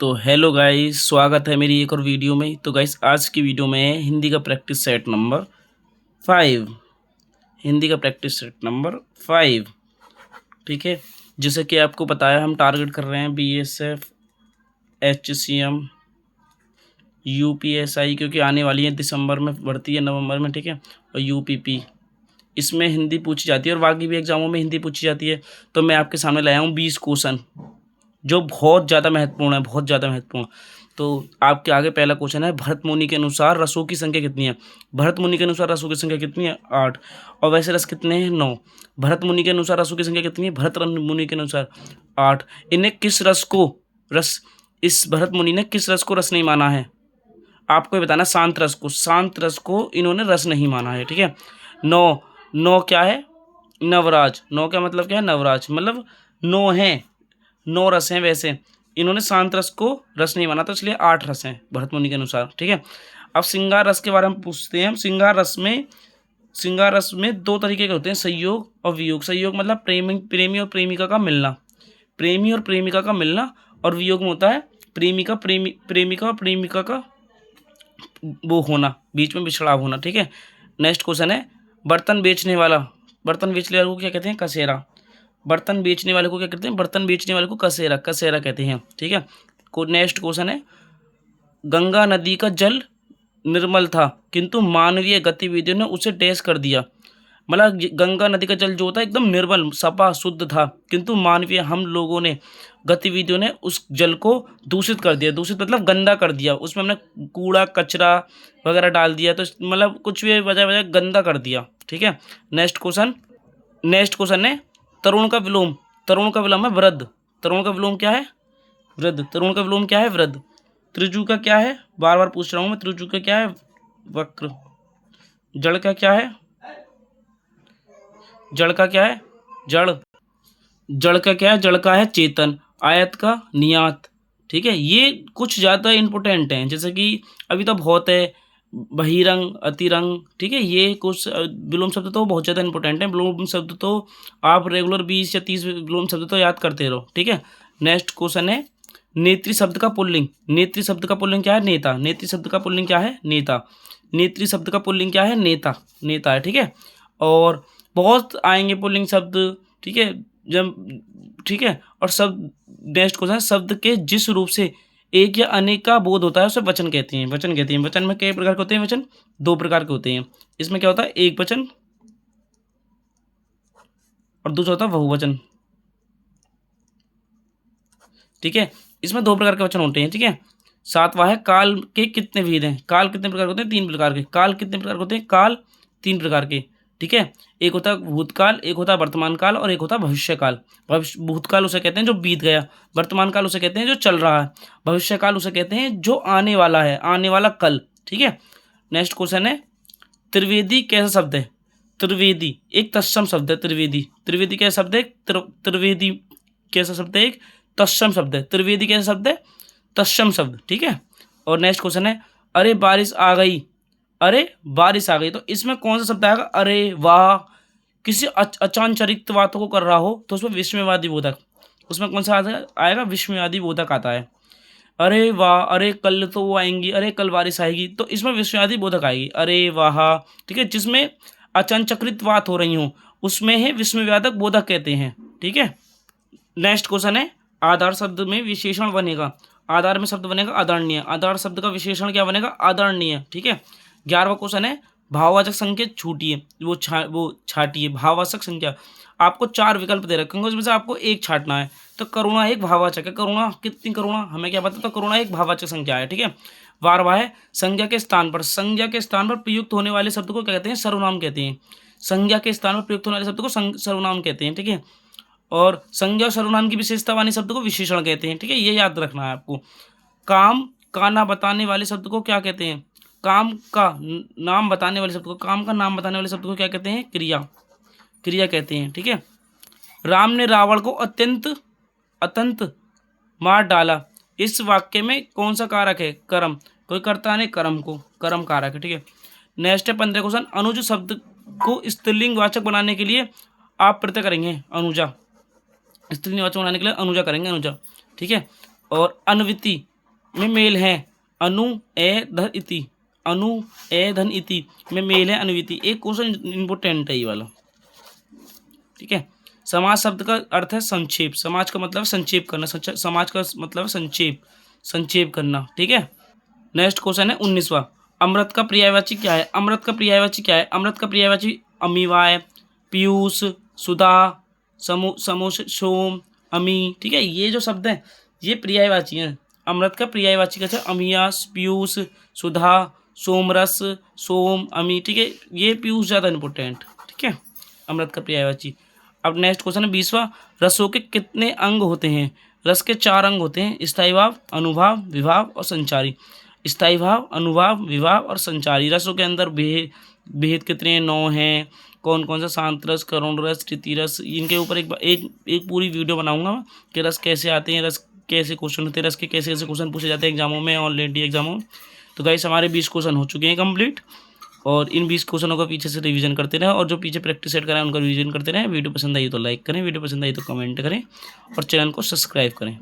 तो hello guys, स्वागत है मेरी एक और वीडियो में। तो गाइस आज की वीडियो में हिंदी का प्रैक्टिस सेट नंबर 5, हिंदी का प्रैक्टिस सेट नंबर 5, ठीक है। जैसे कि आपको पता है हम टारगेट कर रहे हैं बीएसएफ, एचसीएम, यूपीएसआई, क्योंकि आने वाली है, दिसंबर में बढ़ती है, नवंबर में, ठीक है। और यूपीपी, इसमें हिंदी पूछी जाती है और बाकी भी एग्जामों में हिंदी पूछी जाती है। तो मैं आपके सामने लाया हूँ 20 क्वेश्चन जो बहुत ज़्यादा महत्वपूर्ण है, बहुत ज़्यादा महत्वपूर्ण। तो आपके आगे पहला क्वेश्चन है, भरत मुनि के अनुसार रसों की संख्या कितनी है। भरत मुनि के अनुसार रसों की संख्या कितनी है? 8। और वैसे रस कितने हैं? 9। भरत मुनि के अनुसार रसों की संख्या कितनी है? भरत मुनि के अनुसार 8। इन्हें किस रस को रस, इस भरत मुनि ने किस रस को रस नहीं माना है? आपको ये बताना, शांत रस को, शांत रस को इन्होंने रस नहीं माना है, ठीक है। 9, 9 क्या है? नवराज। 9 का मतलब क्या है? नवराज, मतलब 9 हैं, 9 रस हैं। वैसे इन्होंने शांत रस को रस नहीं माना, तो इसलिए 8 रस हैं भरत मुनि के अनुसार, ठीक है। अब श्रृंगार रस के बारे में पूछते हैं हम। श्रृंगार रस में 2 तरीके के होते हैं, संयोग और वियोग। संयोग मतलब प्रेमी और प्रेमिका का मिलना, प्रेमी और प्रेमिका का मिलना। और वियोग में होता है प्रेमिका और प्रेमिका का वो होना, बीच में बिछड़ाव होना, ठीक है। नेक्स्ट क्वेश्चन है, बर्तन बेचने वाले को क्या कहते हैं? कसेरा। बर्तन बेचने वाले को क्या कहते हैं? बर्तन बेचने वाले को कसेरा कहते हैं, ठीक है। नेक्स्ट क्वेश्चन है, गंगा नदी का जल निर्मल था किंतु मानवीय गतिविधियों ने उसे डैश कर दिया। मतलब गंगा नदी का जल जो होता है एकदम निर्मल, सफा, शुद्ध था, किंतु मानवीय, हम लोगों ने, गतिविधियों ने उस जल को दूषित कर दिया। दूषित मतलब गंदा कर दिया, उसमें हमने कूड़ा कचरा वगैरह डाल दिया, तो मतलब कुछ भी वजह गंदा कर दिया, ठीक है। नेक्स्ट क्वेश्चन है, तरुण का विलोम है वृद्ध। तरुण का विलोम क्या है? वृद्ध। तरुण का विलोम क्या है? वृद्ध। त्रिजु का क्या है? बार बार पूछ रहा हूँ मैं, त्रिजु का क्या है? वक्र। जड़ का क्या है? जड़ का क्या है? जड़। जड़ का क्या है? जड़ का है चेतन। आयत का नियत, ठीक है। ये कुछ ज़्यादा इंपॉर्टेंट हैं, जैसे कि अभी तो बहुत है, बहिरंग, अतिरंग, ठीक है। ये कुछ विलोम शब्द तो बहुत ज़्यादा इंपॉर्टेंट है। विलोम शब्द तो आप रेगुलर 20 या 30 विलोम शब्द तो याद करते रहो, ठीक है। नेक्स्ट क्वेश्चन है, नेत्री शब्द का पुल्लिंग। नेत्री शब्द का पुल्लिंग क्या है? नेता। नेत्री शब्द का पुल्लिंग क्या है? नेता। नेत्री शब्द का पुल्लिंग क्या है? नेता। नेता है, ठीक है। और बहुत आएंगे पुल्लिंग शब्द, ठीक है, जब, ठीक है। और शब्द, नेक्स्ट क्वेश्चन, शब्द के जिस रूप से एक या अनेक का बोध होता है उसे वचन कहते हैं। वचन कहते हैं। वचन में कई प्रकार के होते हैं? वचन 2 प्रकार के होते हैं। इसमें क्या होता है? एक वचन और दूसरा होता है बहुवचन, ठीक है। इसमें 2 प्रकार के वचन होते हैं, ठीक है। 7वां है, काल के कितने भेद हैं? काल कितने प्रकार के होते हैं? 3 प्रकार के। काल कितने प्रकार के होते हैं? काल 3 प्रकार के, ठीक है। एक होता है भूतकाल, एक होता है वर्तमान काल, और एक होता है भविष्य काल। भूतकाल उसे कहते हैं जो बीत गया, वर्तमान काल उसे कहते हैं जो चल रहा है, भविष्य काल उसे कहते हैं जो आने वाला है, आने वाला कल, ठीक है। नेक्स्ट क्वेश्चन है, त्रिवेदी कैसा शब्द है? त्रिवेदी एक तत्सम शब्द है। त्रिवेदी, त्रिवेदी कैसा शब्द है? त्रिवेदी कैसा शब्द है? एक तत्सम शब्द है। त्रिवेदी कैसा शब्द है? तत्सम शब्द, ठीक है। और नेक्स्ट क्वेश्चन है, अरे बारिश आ गई। अरे बारिश आ गई, तो इसमें कौन सा शब्द आएगा? अरे वाह। किसी अचानचरित बातों को कर रहा हो तो उसमें विस्मयवादी बोधक, उसमें कौन सा आएगा? विस्मयवादी बोधक आता है। अरे वाह, अरे कल तो वो आएंगी, अरे कल बारिश आएगी, तो इसमें विस्मयादि बोधक आएगी। अरे वाह, ठीक है। जिसमें अचंचक्रित बात हो रही हो उसमें है विस्मयवादक बोधक कहते हैं, ठीक है। नेक्स्ट क्वेश्चन है, आधार शब्द में विशेषण बनेगा। आधार में शब्द बनेगा आदरणीय। आधार शब्द का विशेषण क्या बनेगा? आदरणीय, ठीक है। 11वां क्वेश्चन है, भाववाचक संख्या छूटिए, वो छाटिए। भाववाचक संख्या, आपको 4 विकल्प दे रखे होंगे, उसमें से आपको एक छाटना है। तो करुणा एक भाववाचक है। करुणा कितनी? करुणा हमें क्या पता, तो करुणा एक भाववाचक संख्या है, ठीक है। 12वां है, संज्ञा के स्थान पर। संज्ञा के स्थान पर प्रयुक्त होने वाले शब्द को क्या कहते हैं? सर्वनाम कहते हैं। संज्ञा के स्थान पर प्रयुक्त होने वाले शब्द को सर्वनाम कहते हैं, ठीक है। और संज्ञा और सर्वनाम की विशेषता वाले शब्द को विशेषण कहते हैं, ठीक है। ये याद रखना है आपको। काम का ना बताने वाले शब्द को क्या कहते हैं? काम का नाम बताने वाले शब्द को, काम का नाम बताने वाले शब्द को क्या कहते हैं? क्रिया। क्रिया कहते हैं, ठीक है। राम ने रावण को अत्यंत मार डाला। इस वाक्य में कौन सा कारक है? कर्म। कोई कर्ता ने कर्म को, कर्म कारक है, ठीक है। नेक्स्ट है 15 क्वेश्चन, अनुज शब्द को स्त्रीलिंग वाचक बनाने के लिए आप प्रत्यय करेंगे अनुजा। स्त्रीलिंग वाचक बनाने के लिए अनुजा करेंगे, अनुजा, ठीक है। और अन्विति में मेल है अनु ए धन इति, अनु ए धन इति में मेल है अनुइति। एक क्वेश्चन इम्पोर्टेंट है ये वाला, ठीक है। समाज शब्द का अर्थ है संक्षेप, समाज का मतलब संक्षेप करना, समाज का मतलब संक्षेप करना, ठीक है। नेक्स्ट क्वेश्चन है 19वां, अमृत का पर्यायवाची क्या है? अमृत का पर्यायवाची क्या है? अमृत का पर्यायवाची अमीवा है, पीयूष, सुधा, सोम, अमी, ठीक है। ये जो शब्द हैं ये पर्यायवाची हैं। अमृत का पर्यायवाची कैसे? अमिया, पीयूष, सुधा, सोमरस, सोम, अमी, ठीक है। ये पीयूष ज़्यादा इंपॉर्टेंट, ठीक है, अमृत का पर्यायवाची। अब नेक्स्ट क्वेश्चन है 20वां, रसों के कितने अंग होते हैं? रस के 4 अंग होते हैं, स्थायी भाव, अनुभाव, विभाव और संचारी। स्थायी भाव, अनुभाव, विभाव और संचारी। रसों के अंदर भेद कितने 9 हैं, कौन कौन सा? शांत रस, करुण रस, तृतीय रस। इनके ऊपर एक पूरी वीडियो बनाऊंगा कि रस कैसे आते हैं, रस कैसे क्वेश्चन होते हैं, रस के कैसे कैसे क्वेश्चन पूछे जाते हैं एग्जामों में, ऑलरेडी एग्जामों में। तो गाइस हमारे 20 क्वेश्चन हो चुके हैं कंप्लीट, और इन 20 क्वेश्चनों का पीछे से रिवीजन करते रहें, और जो पीछे प्रैक्टिस सेट कराएं उनका रिवीजन करते रहें। वीडियो पसंद आई तो लाइक करें, वीडियो पसंद आई तो कमेंट करें, और चैनल को सब्सक्राइब करें।